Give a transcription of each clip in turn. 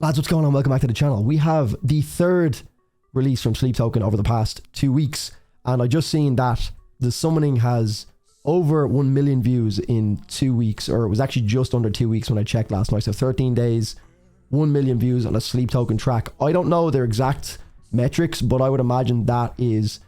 Lads, what's going on? Welcome back to the channel. We have the third release from Sleep Token over the past 2 weeks, and I just seen that the summoning has over 1 million views in 2 weeks, or it was actually just under 2 weeks when I checked last night. So 13 days, 1 million views on a Sleep Token track. I don't know their exact metrics, but I would imagine that is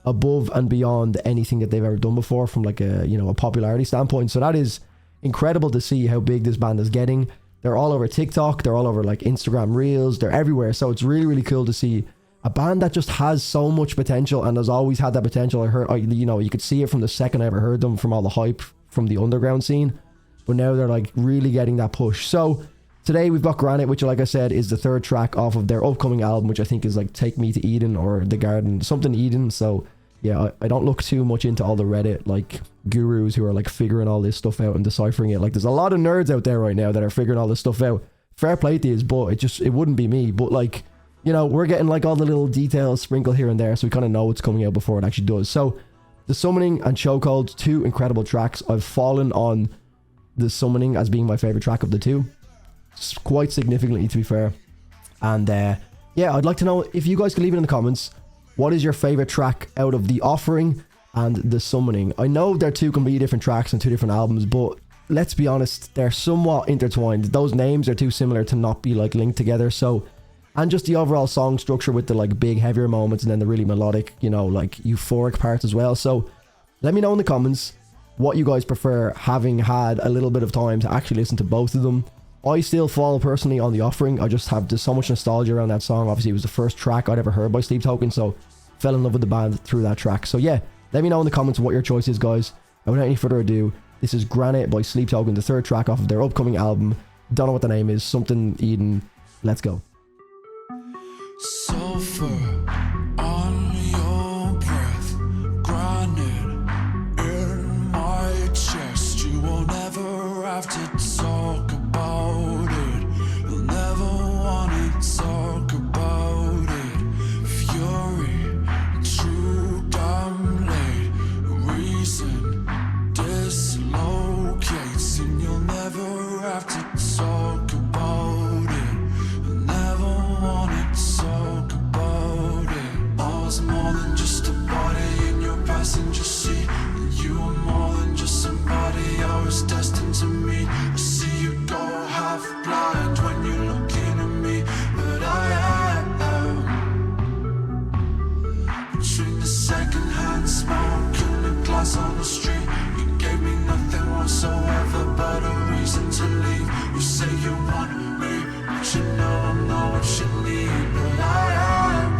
above and beyond anything that they've ever done before from like a, you know, a popularity standpoint. So that is incredible to see how big this band is getting. They're all over TikTok, they're all over like Instagram Reels, they're everywhere. So it's really, really cool to see a band that just has so much potential and has always had that potential. You know, you could see it from the second I ever heard them, from all the hype from the underground scene. But now they're like really getting that push. So today we've got Granite, which, like I said, is the third track off of their upcoming album, which I think is like Take Me to Eden or The Garden, something Eden. So yeah, I don't look too much into all the Reddit like gurus who are like figuring all this stuff out and deciphering it. Like there's a lot of nerds out there right now that are figuring all this stuff out. Fair play to you, but it wouldn't be me. But like, you know, we're getting like all the little details sprinkled here and there, so we kind of know what's coming out before it actually does. So The Summoning and Chokehold, two incredible tracks. I've fallen on The Summoning as being my favorite track of the two, quite significantly, to be fair. And yeah, I'd like to know if you guys can leave it in the comments. What is your favorite track out of The Offering and The Summoning? I know they're two completely different tracks and two different albums, but let's be honest, they're somewhat intertwined. Those names are too similar to not be like linked together. So, and just the overall song structure with the like big heavier moments and then the really melodic, you know, like euphoric parts as well. So let me know in the comments what you guys prefer, having had a little bit of time to actually listen to both of them. I still fall personally on The Offering. I just have, there's so much nostalgia around that song. Obviously it was the first track I'd ever heard by Sleep Token, so fell in love with the band through that track. So yeah, let me know in the comments what your choice is, guys. And without any further ado, this is Granite by Sleep Token, the third track off of their upcoming album. Don't know what the name is, something Eden. Let's go. Sulfur on your breath, granite in my chest. You will never have to talk about it. You'll never want to talk about it. Fury, too damn late. Reason dislocates, and you'll never have to talk about it. You'll never want to talk about it. All's more than just a body in your passenger seat, and you are more than just somebody I was destined to meet. I see you go half blind when you're looking at me, but I am between the second-hand smoke and the glass on the street. You gave me nothing whatsoever but a reason to leave. You say you want me, but you know I'm not what you need, but I am.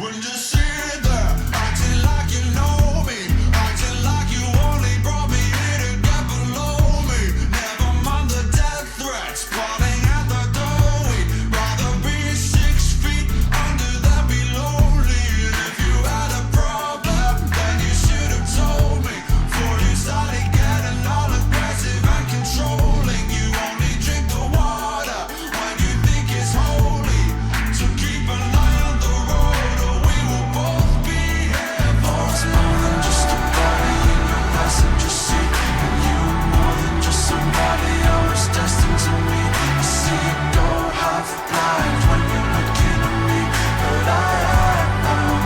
When you sit there, acting like you know me, acting like you only brought me here to get below me. Never mind the death threats, plotting at the door. We'd rather be 6 feet under than be lonely. And if you had a problem, then you should have told me. Before you started getting all aggressive and controlling. You only drink the water when you think it's holy. So keep an eye on the road, or we will both be here forever. More than just a body in your passenger seat, and you are more than just somebody I was destined to meet. I see you go half blind when you're looking at me, but I am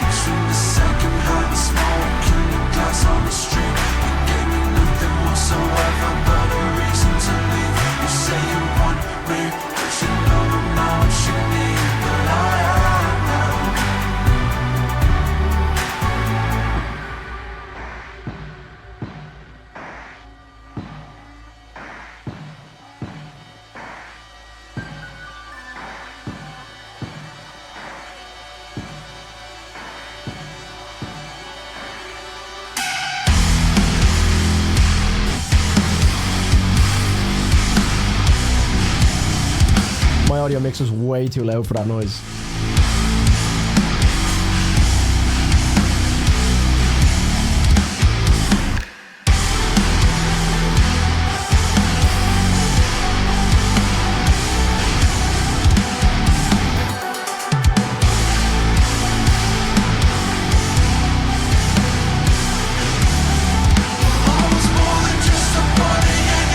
between the second-hand smoke and the glass on the street. You gave me nothing whatsoever but a reason to leave. You say you want me, but you know I'm not what you need, but I am. My audio mix is way too loud for that noise. I was more than just a body in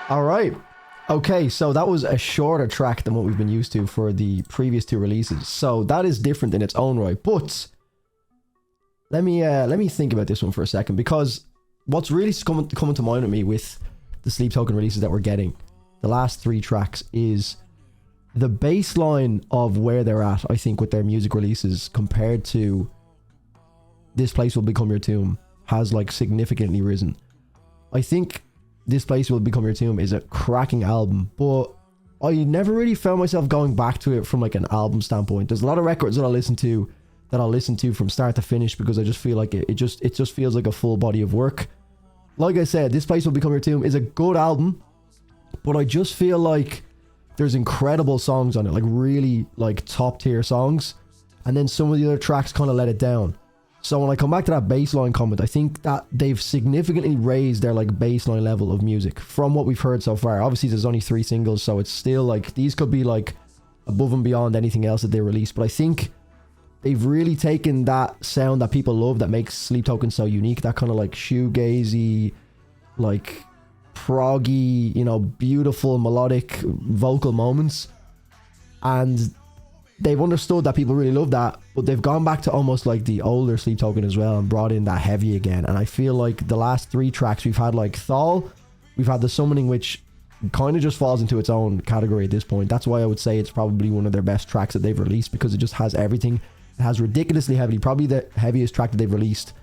All right. Okay, so that was a shorter track than what we've been used to for the previous two releases. So that is different in its own right. But let me think about this one for a second, because what's really coming to mind with me with the Sleep Token releases that we're getting, the last three tracks, is the baseline of where they're at, I think, with their music releases compared to This Place Will Become Your Tomb has like significantly risen. I think This Place Will Become Your Tomb is a cracking album, but I never really found myself going back to it from like an album standpoint. There's a lot of records that I'll listen to from start to finish because I just feel like it just feels like a full body of work. Like I said, This Place Will Become Your Tomb is a good album, but I just feel like there's incredible songs on it, like really like top tier songs, and then some of the other tracks kind of let it down. So when I come back to that baseline comment, I think that they've significantly raised their like baseline level of music from what we've heard so far. Obviously there's only 3 singles, so it's still like, these could be like above and beyond anything else that they release, but I think they've really taken that sound that people love that makes Sleep Token so unique, that kind of like shoegazy, like proggy, you know, beautiful melodic vocal moments, and they've understood that people really love that, but they've gone back to almost like the older Sleep Token as well and brought in that heavy again. And I feel like the last 3 tracks we've had like Thal, we've had The Summoning, which kind of just falls into its own category at this point. That's why I would say it's probably one of their best tracks that they've released, because it just has everything. It has ridiculously heavy, probably the heaviest track that they've released.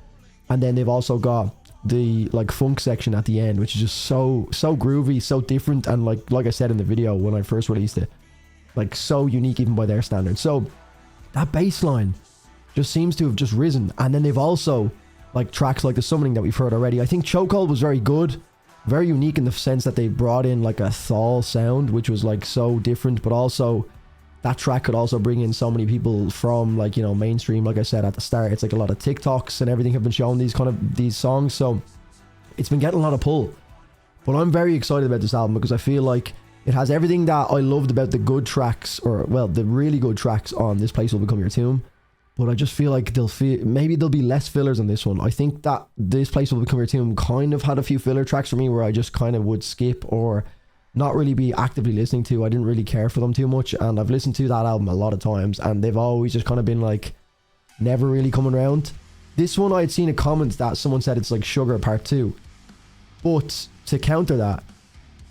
And then they've also got the like funk section at the end, which is just so groovy, so different, and like I said in the video when I first released it, like so unique even by their standards. So that bass line just seems to have just risen. And then they've also like tracks like The Summoning that we've heard already. I think Chokehold was very good, very unique in the sense that they brought in like a Thal sound, which was like so different, but also that track could also bring in so many people from like, you know, mainstream. Like I said at the start, it's like a lot of TikToks and everything have been showing these songs, so it's been getting a lot of pull. But I'm very excited about this album because I feel like it has everything that I loved about the good tracks, or well, the really good tracks on This Place Will Become Your Tomb. But I just feel like maybe there'll be less fillers on this one. I think that This Place Will Become Your Tomb kind of had a few filler tracks for me where I just kind of would skip or not really be actively listening to. I didn't really care for them too much, and I've listened to that album a lot of times and they've always just kind of been like never really coming around. This one I had seen a comment that someone said it's like Sugar Part 2, but to counter that,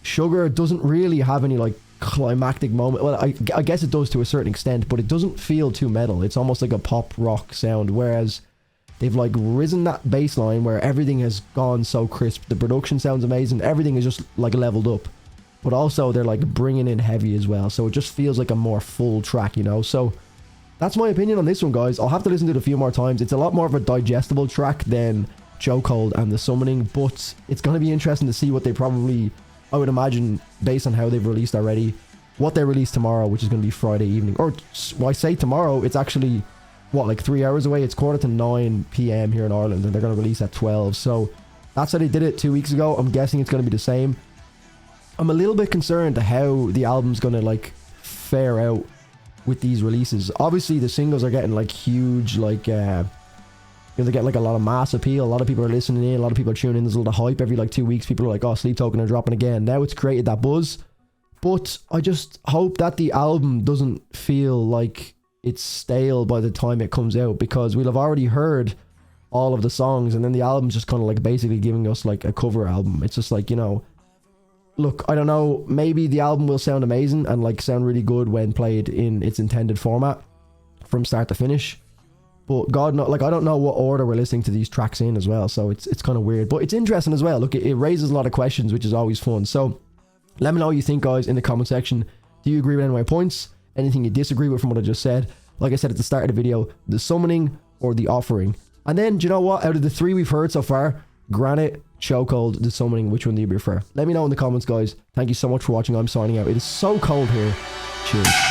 Sugar doesn't really have any like climactic moment. Well, I guess it does to a certain extent, but it doesn't feel too metal. It's almost like a pop rock sound, whereas they've like risen that bass line where everything has gone so crisp. The production sounds amazing, everything is just like leveled up, but also they're like bringing in heavy as well, so it just feels like a more full track, you know. So that's my opinion on this one, guys. I'll have to listen to it a few more times. It's a lot more of a digestible track than Chokehold and The Summoning, but it's going to be interesting to see what they probably, I would imagine, based on how they've released already, what they release tomorrow, which is going to be Friday evening. Or well, I say tomorrow, it's actually what, like 3 hours away. It's 9:15 p.m. here in Ireland, and they're going to release at 12. So that's how they did it 2 weeks ago. I'm guessing it's going to be the same. I'm a little bit concerned how the album's going to like fare out with these releases. Obviously the singles are getting like huge, like you know, they get like a lot of mass appeal. A lot of people are listening in, a lot of people are tuning in. There's a lot of hype every like 2 weeks. People are like, oh, Sleep Token are dropping again. Now it's created that buzz, but I just hope that the album doesn't feel like it's stale by the time it comes out, because we'll have already heard all of the songs and then the album's just kind of like basically giving us like a cover album. It's just like, you know, look, I don't know, maybe the album will sound amazing and like sound really good when played in its intended format from start to finish, but God knows, like I don't know what order we're listening to these tracks in as well, so it's kind of weird, but it's interesting as well. Look, it raises a lot of questions, which is always fun. So let me know what you think, guys, in the comment section. Do you agree with any of my points? Anything you disagree with from what I just said? Like I said at the start of the video, The Summoning or The Offering. And then, do you know what, out of the 3 we've heard so far, Granite, Chokehold, The Summoning, which one do you prefer? Let me know in the comments, guys. Thank you so much for watching. I'm signing out. It is so cold here. Cheers.